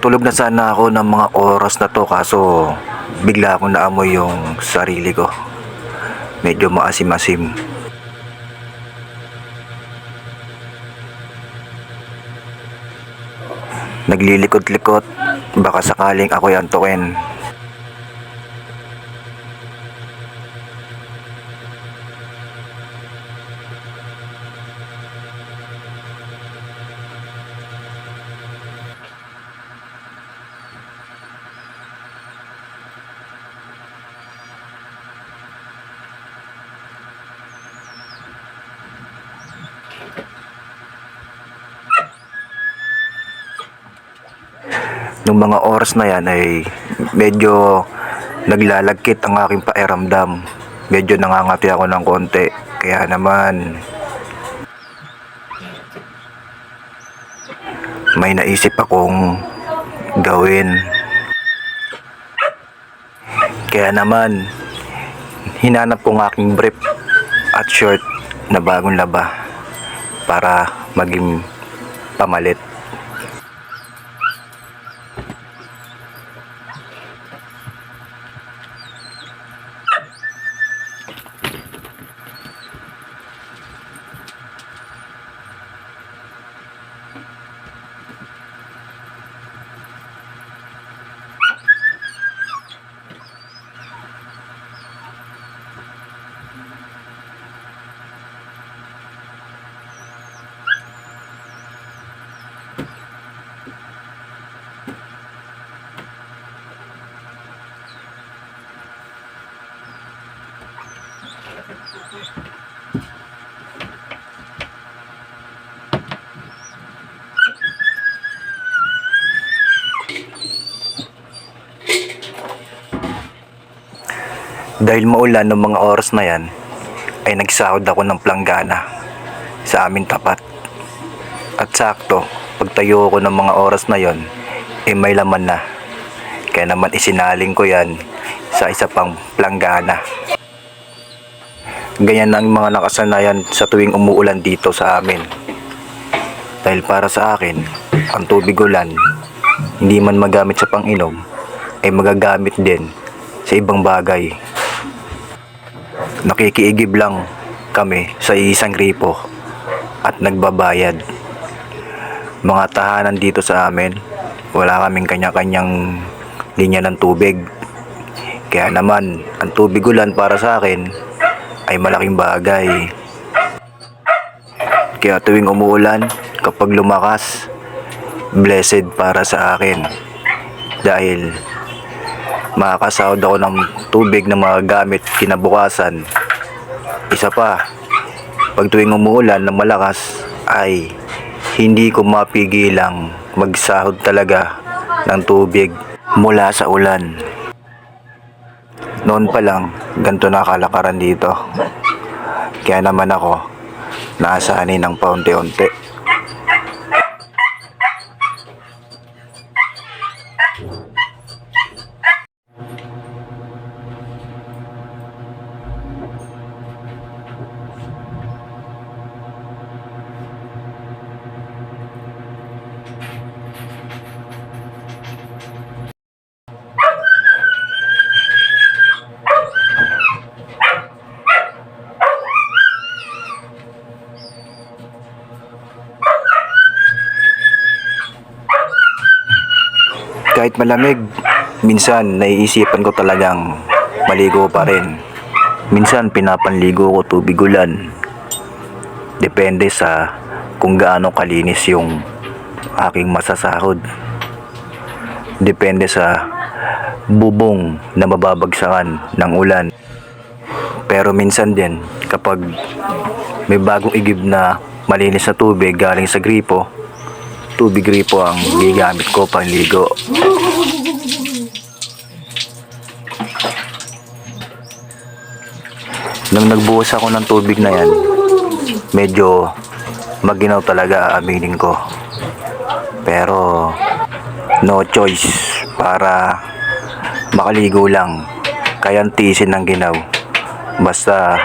Tulog na sana ako ng mga oras na to kaso bigla akong naamoy yung sarili ko. Medyo maasim-asim. Naglilikot-likot, baka sakaling ako'y antukin. Nung mga oras na yan ay medyo naglalagkit ang aking pakiramdam. Medyo nangangati ako ng konti. Kaya naman may naisip akong gawin. Kaya naman hinanap ko ng aking brief at short na bagong laba para maging pamalit. Dahil maulan ng mga oras na yan, ay nagsahod ako ng planggana sa aming tapat. At sakto, pagtayo ko ng mga oras na yon, ay may laman na. Kaya naman isinaling ko yan sa isa pang planggana. Ganyan ang mga nakasanayan sa tuwing umuulan dito sa amin. Dahil para sa akin, ang tubig ulan, hindi man magamit sa pang-inom, ay magagamit din sa ibang bagay. Nakikiigib lang kami sa isang gripo at nagbabayad. Mga tahanan dito sa amin, wala kaming kanya-kanyang linya ng tubig. Kaya naman, ang tubig ulan para sa akin ay malaking bagay. Kaya tuwing umuulan, kapag lumakas, blessed para sa akin. Dahil makakasahod ako ng tubig na magagamit kinabukasan. Isa pa, pag tuwing umuulan ng malakas ay hindi ko mapigilang magsahod talaga ng tubig mula sa ulan. Noon pa lang, ganito na kalakaran dito. Kaya naman ako, naasanin ng paunti-unti. Kahit malamig, minsan naiisipan ko talagang maligo pa rin. Minsan pinapanligo ko tubig ulan. Depende sa kung gaano kalinis yung aking masasahod. Depende sa bubong na mababagsakan ng ulan. Pero minsan din, kapag may bagong igib na malinis na tubig galing sa gripo, tubig gripo ang gigamit ko panligo. Nang nagbuhos ako ng tubig na yan, medyo maginaw talaga, aaminin ko. Pero no choice, para makaligo lang, kayang tiisin ng ginaw. Basta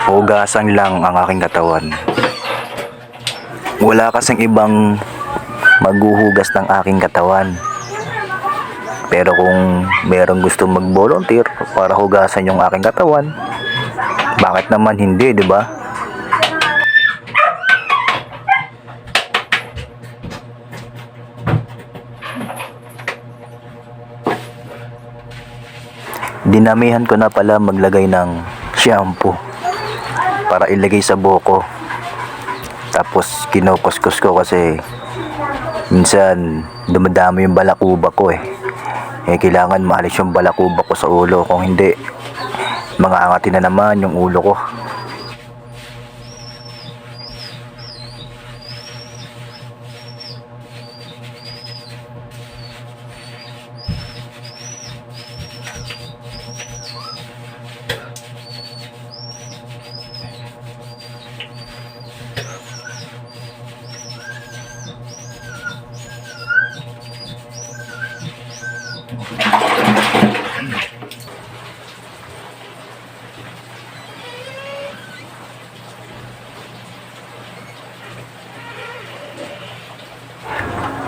hugasan lang ang aking katawan. Wala kasing ibang maghuhugas ng aking katawan Pero kung merong gusto mag-volunteer para hugasan yung aking katawan, bakit naman hindi, di ba? Dinamihan ko na pala maglagay ng shampoo para ilagay sa buhok ko. Tapos kinukuskus ko kasi minsan dumadami yung balakubak ko eh. Kailangan maalis yung balakubak ko sa ulo. Kung hindi, mangaangatin na naman yung ulo ko.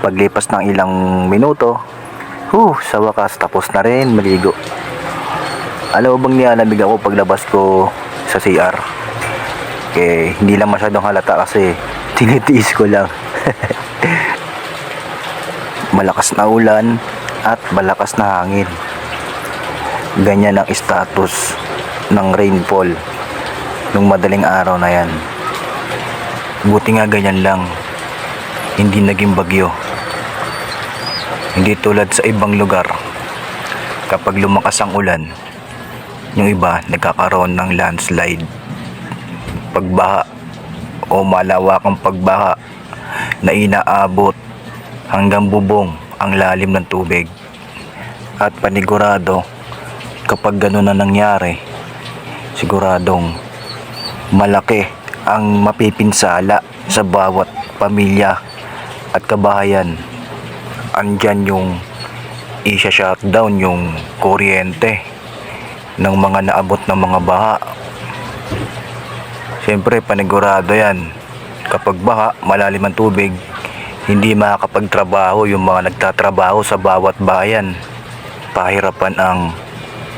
Paglipas ng ilang minuto, sa wakas tapos na rin maligo. Alam mo bang nilalamig ako paglabas ko sa CR? Hindi lang masyadong halata kasi tinitiis ko lang. Malakas na ulan at malakas na hangin. Ganyan ang status ng rainfall nung madaling araw na yan. Buti nga ganyan lang, hindi naging bagyo. Hindi tulad sa ibang lugar, kapag lumakas ang ulan, yung iba nagkakaroon ng landslide, pagbaha o malawakang pagbaha na inaabot hanggang bubong ang lalim ng tubig. At panigurado, kapag gano'n na nangyari, siguradong malaki ang mapipinsala sa bawat pamilya at kabahayan. Andyan yung i-shutdown yung kuryente ng mga naabot ng mga baha. Siyempre panigurado yan, kapag baha, malalim ang tubig, hindi makakapagtrabaho yung mga nagtatrabaho sa bawat bayan. Pahirapan ang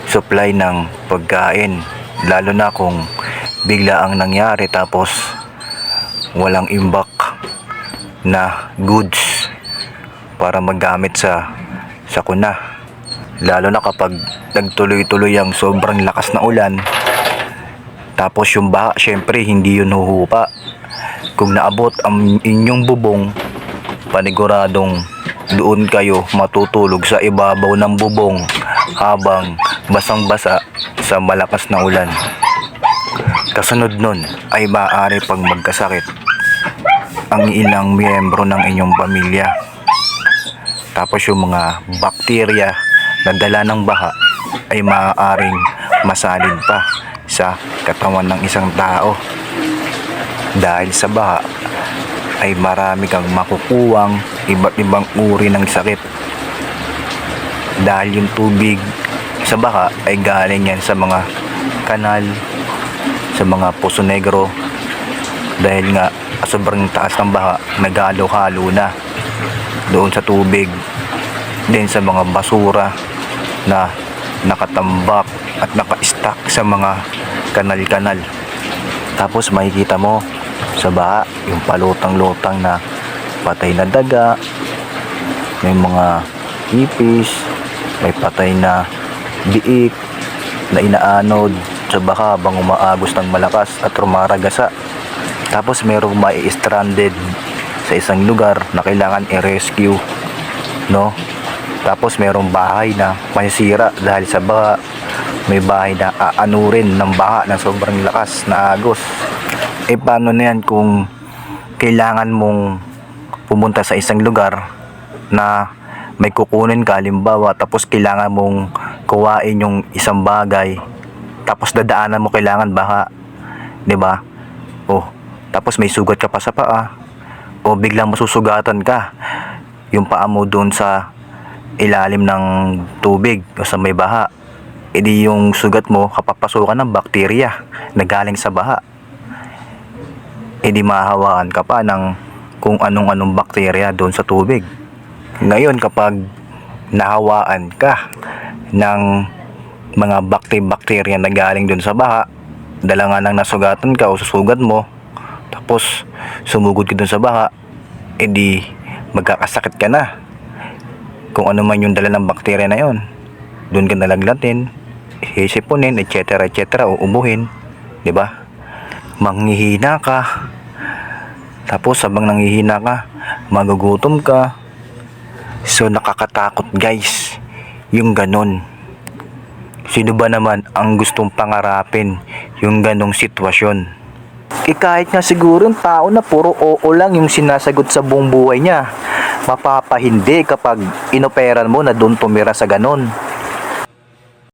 supply ng pagkain, lalo na kung bigla ang nangyari tapos walang imbak na goods para magamit sa sakuna. Lalo na kapag nagtuloy-tuloy ang sobrang lakas na ulan, tapos yung baha, syempre hindi yun huhupa. Kung naabot ang inyong bubong, paniguradong doon kayo matutulog sa ibabaw ng bubong habang basang-basa sa malakas na ulan. Kasunod nun ay maaari pang magkasakit ang ilang miyembro ng inyong pamilya. Tapos yung mga bakterya na dala ng baha ay maaaring masalin pa sa katawan ng isang tao. Dahil sa baha ay marami kang makukuwang iba't ibang uri ng sakit. Dahil yung tubig sa baha ay galing yan sa mga kanal, sa mga Poso Negro. Dahil nga sobrang taas ng baha, nagalo-halo na doon sa tubig, din sa mga basura na nakatambak at naka-stack sa mga kanal-kanal. Tapos makikita mo sa baha yung palutang-lutang na patay na daga, may mga ipis, may patay na biik na inaanod sa baha habang umaagos ng malakas at rumaragasa. Tapos merong mai-stranded sa isang lugar na kailangan i-rescue, no? Tapos merong bahay na masisira dahil sa baha. May bahay na aanurin ng baha ng sobrang lakas na agos. Paano na yan kung kailangan mong pumunta sa isang lugar na may kukunin ka, halimbawa, tapos kailangan mong kuhain yung isang bagay, tapos dadaanan mo kailangan baha, 'di ba? Tapos may sugat ka pa sa paa, o biglang masusugatan ka yung paa mo doon sa ilalim ng tubig o sa may baha. Edi yung sugat mo kapapasukan ng bakterya na galing sa baha. Edi mahahawaan ka pa ng kung anong-anong bakterya doon sa tubig. Ngayon kapag nahawaan ka ng mga bakterya na galing dun sa baha, dala nga nang nasugatan ka o susugat mo, tapos sumugod ka dun sa baha, edi magkakasakit ka na. Kung ano man yung dala ng bakterya na yon, dun ka nalaglatin, hisipunin, etc. etc. o ubuhin, di ba? Manghihina ka, tapos habang nanghihina ka, magugutom ka. So nakakatakot guys, yung ganon. Sino ba naman ang gustong pangarapin yung ganong sitwasyon? Kahit nga siguro yung tao na puro oo lang yung sinasagot sa buong buhay niya, mapapahindi kapag inoperan mo na doon tumira sa ganon.